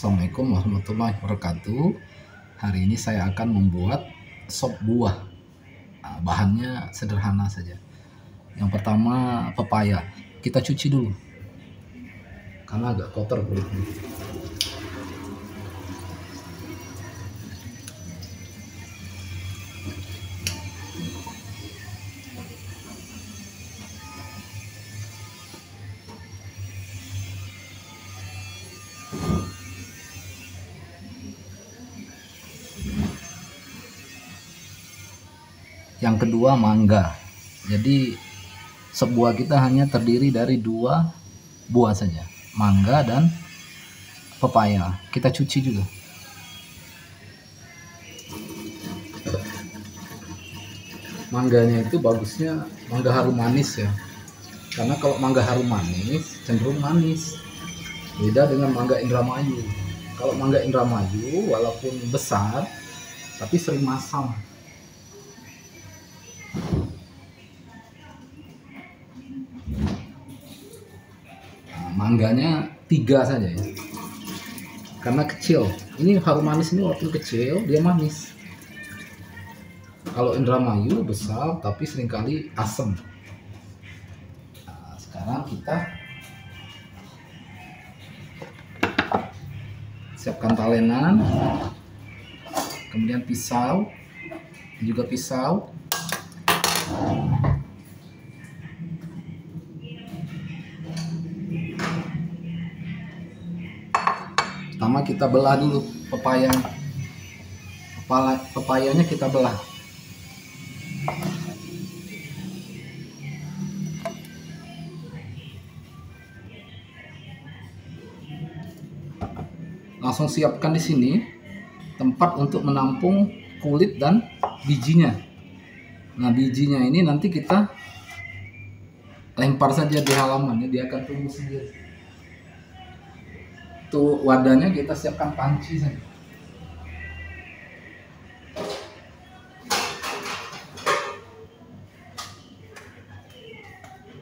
Assalamualaikum warahmatullahi wabarakatuh. Hari ini saya akan membuat sop buah. Bahannya sederhana saja. Yang pertama pepaya. Kita cuci dulu karena agak kotor kulitnya. Yang kedua mangga. Jadi sebuah kita hanya terdiri dari 2 buah saja, mangga dan pepaya. Kita cuci juga. Mangganya itu bagusnya mangga harum manis ya, karena kalau mangga harum manis cenderung manis, beda dengan mangga Indramayu. Kalau mangga Indramayu walaupun besar tapi sering masam. Mangganya 3 saja ya, karena kecil. Ini harum manis ini walaupun kecil dia manis. Kalau Indramayu besar tapi seringkali asam. Nah, sekarang kita siapkan talenan, kemudian pisau, juga pisau. Pertama kita belah dulu pepayanya kita belah. Langsung siapkan di sini tempat untuk menampung kulit dan bijinya. Nah, bijinya ini nanti kita lempar saja di halaman ya, dia akan tumbuh sendiri. Tuh wadahnya kita siapkan panci saja.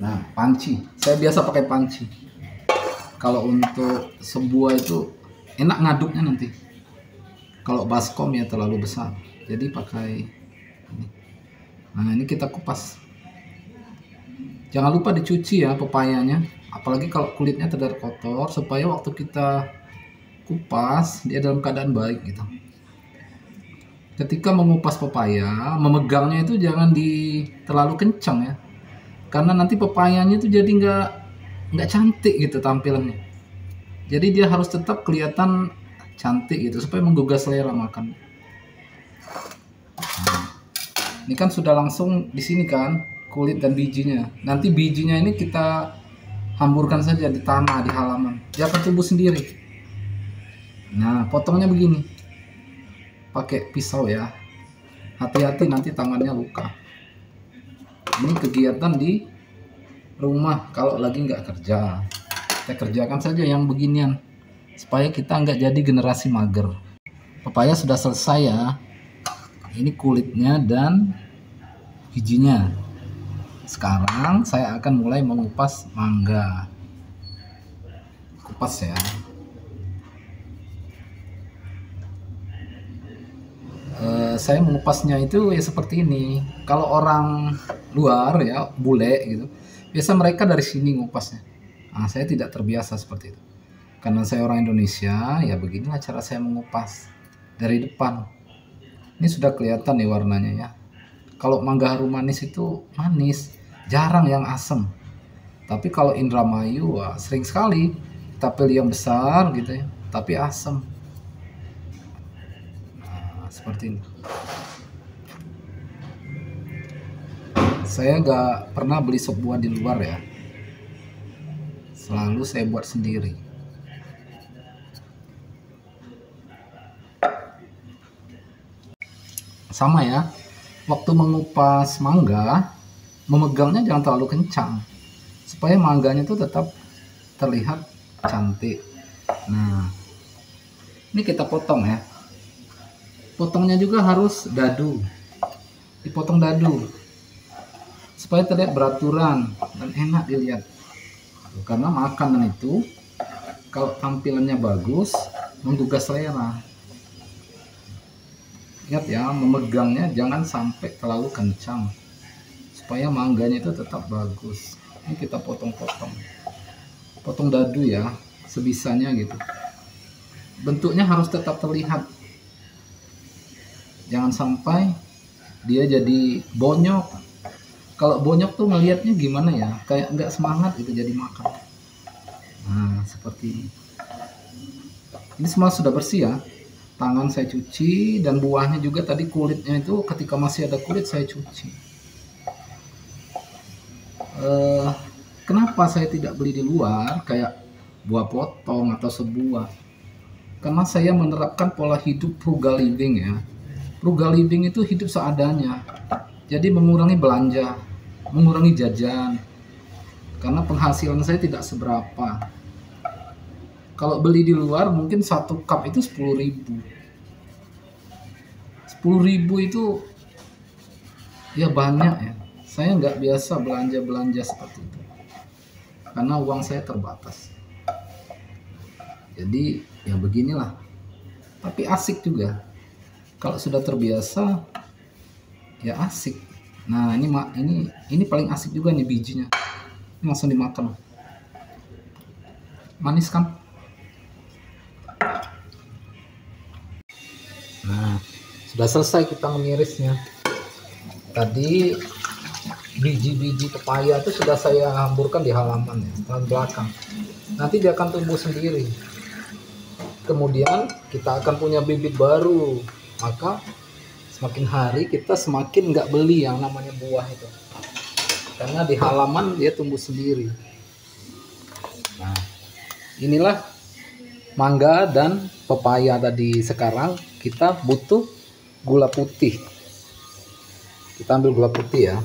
Nah, panci. Saya biasa pakai panci. Kalau untuk sebuah itu enak ngaduknya nanti. Kalau baskom ya terlalu besar. Jadi pakai ini. Nah, ini kita kupas. Jangan lupa dicuci ya pepayanya. Apalagi kalau kulitnya terlihat kotor, supaya waktu kita kupas dia dalam keadaan baik gitu. Ketika mengupas pepaya, memegangnya itu jangan terlalu kencang ya, karena nanti pepayanya itu jadi nggak cantik gitu tampilannya. Jadi dia harus tetap kelihatan cantik gitu supaya menggugah selera makan. Nah, ini kan sudah langsung di sini kan kulit dan bijinya. Nanti bijinya ini kita hamburkan saja di tanah, di halaman. Dia akan tumbuh sendiri. Nah, potongnya begini. Pakai pisau ya. Hati-hati nanti tangannya luka. Ini kegiatan di rumah kalau lagi nggak kerja. Kita kerjakan saja yang beginian. Supaya kita nggak jadi generasi mager. Pepaya sudah selesai ya. Ini kulitnya dan bijinya. Sekarang saya akan mulai mengupas mangga. Kupas ya. Saya mengupasnya itu ya seperti ini. Kalau orang luar ya, bule gitu, biasa mereka dari sini ngupasnya. Nah, saya tidak terbiasa seperti itu. Karena saya orang Indonesia, ya beginilah cara saya mengupas dari depan. Ini sudah kelihatan nih warnanya ya. Kalau mangga harum manis itu manis, jarang yang asam. Tapi kalau Indramayu wah, sering sekali kita pilih yang besar gitu ya, tapi asam. Nah, seperti ini. Saya nggak pernah beli sop buah di luar ya. Selalu saya buat sendiri. Sama ya. Waktu mengupas mangga, memegangnya jangan terlalu kencang supaya mangganya itu tetap terlihat cantik. Nah, ini kita potong ya. Potongnya juga harus dadu, dipotong dadu supaya terlihat beraturan dan enak dilihat. Karena makanan itu kalau tampilannya bagus menggugah selera. Ingat ya, memegangnya jangan sampai terlalu kencang supaya mangganya itu tetap bagus. Ini kita potong-potong, potong dadu ya, sebisanya gitu. Bentuknya harus tetap terlihat, jangan sampai dia jadi bonyok. Kalau bonyok tuh ngelihatnya gimana ya, kayak nggak semangat gitu jadi makan. Nah seperti ini. Ini semua sudah bersih ya, tangan saya cuci, dan buahnya juga tadi kulitnya itu ketika masih ada kulit saya cuci. Kenapa saya tidak beli di luar kayak buah potong atau sebuah? Karena saya menerapkan pola hidup frugal living ya. Frugal living itu hidup seadanya, jadi mengurangi belanja, mengurangi jajan, karena penghasilan saya tidak seberapa. Kalau beli di luar mungkin satu cup itu 10.000. 10.000 itu ya banyak ya. Saya nggak biasa belanja seperti itu karena uang saya terbatas. Jadi ya beginilah. Tapi asik juga. Kalau sudah terbiasa ya asik. Nah ini paling asik juga nih bijinya. Ini langsung dimakan. Manis kan? Nah, sudah selesai kita mengirisnya. Tadi biji-biji pepaya itu sudah saya hamburkan di halaman ya, halaman belakang. Nanti dia akan tumbuh sendiri. Kemudian kita akan punya bibit baru. Maka semakin hari kita semakin nggak beli yang namanya buah itu. Karena di halaman dia tumbuh sendiri. Nah, inilah mangga dan pepaya tadi. Sekarang kita butuh gula putih. Kita ambil gula putih ya.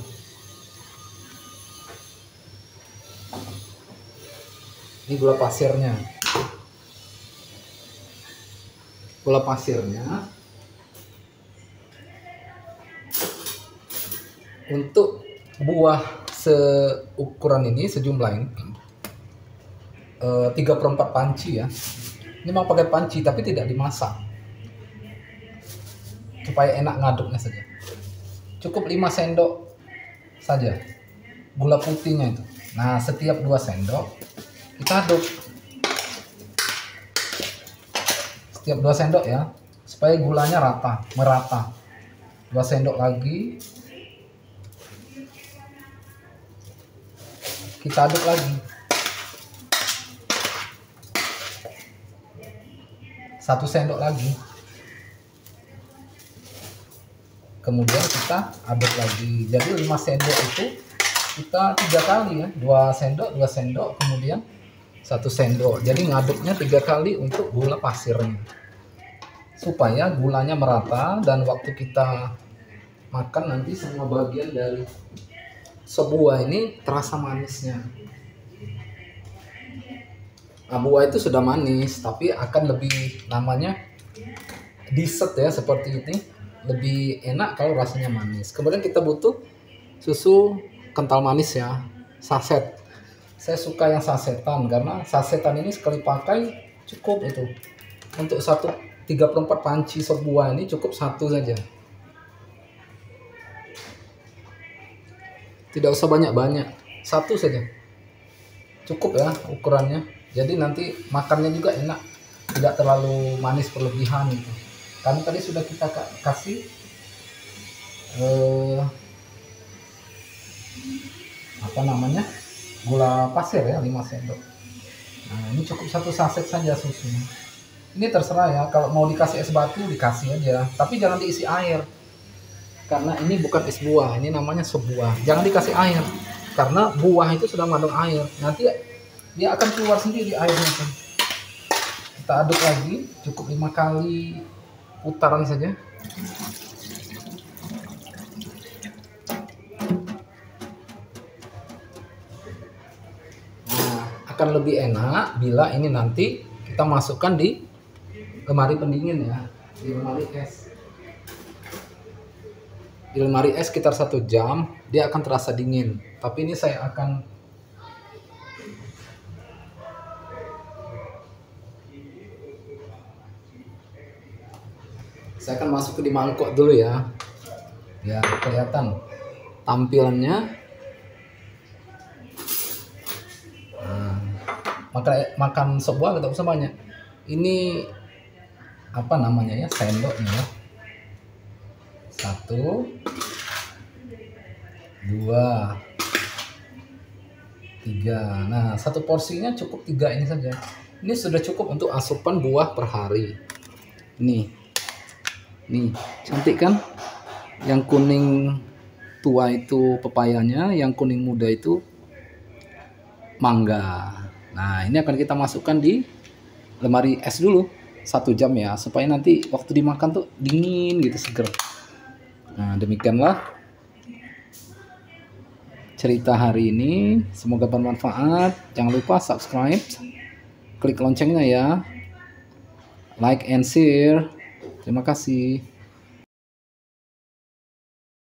Ini gula pasirnya. Gula pasirnya untuk buah seukuran ini, sejumlah ini 3/4 panci ya. Ini mau pakai panci tapi tidak dimasak, supaya enak ngaduknya saja. Cukup 5 sendok saja gula putihnya itu. Nah setiap 2 sendok kita aduk. Setiap 2 sendok ya, supaya gulanya merata. 2 sendok lagi. Kita aduk lagi. 1 sendok lagi. Kemudian kita aduk lagi. Jadi 5 sendok itu kita 3 kali ya. 2 sendok, 2 sendok, kemudian 1 sendok. Jadi ngaduknya 3 kali untuk gula pasirnya. Supaya gulanya merata dan waktu kita makan nanti semua bagian dari sebuah ini terasa manisnya. Nah, buah itu sudah manis, tapi akan lebih namanya dessert ya, seperti ini. Lebih enak kalau rasanya manis. Kemudian kita butuh susu kental manis ya, saset. Saya suka yang sasetan karena sasetan ini sekali pakai cukup itu. Untuk 3/4 panci sebuah ini cukup 1 saja. Tidak usah banyak-banyak, 1 saja. Cukup ya ukurannya. Jadi nanti makannya juga enak, tidak terlalu manis berlebihan gitu. Karena tadi sudah kita kasih gula pasir ya, 5 sendok. Nah ini cukup 1 saset saja susunya. Ini terserah ya, kalau mau dikasih es batu dikasih aja, tapi jangan diisi air. Karena ini bukan es buah, ini namanya sebuah. Jangan dikasih air, karena buah itu sudah mengandung air. Nanti dia akan keluar sendiri airnya. Kita aduk lagi, cukup 5 kali putaran saja. Nah, akan lebih enak bila ini nanti kita masukkan di lemari pendingin ya, di lemari es. Di lemari es sekitar 1 jam, dia akan terasa dingin. Tapi ini saya akan Saya akan masuk di mangkok dulu ya, biar kelihatan tampilannya. Nah, makan sop buah tidak usah banyak. Ini apa namanya ya, sendoknya ya. 1, 2, 3. Nah, satu porsinya cukup 3 ini saja. Ini sudah cukup untuk asupan buah per hari. Nih, cantik kan? Yang kuning tua itu pepayanya, yang kuning muda itu mangga. Nah, ini akan kita masukkan di lemari es dulu 1 jam ya, supaya nanti waktu dimakan tuh dingin gitu, seger. Nah, demikianlah cerita hari ini. Semoga bermanfaat. Jangan lupa subscribe, klik loncengnya ya, like and share. Terima kasih.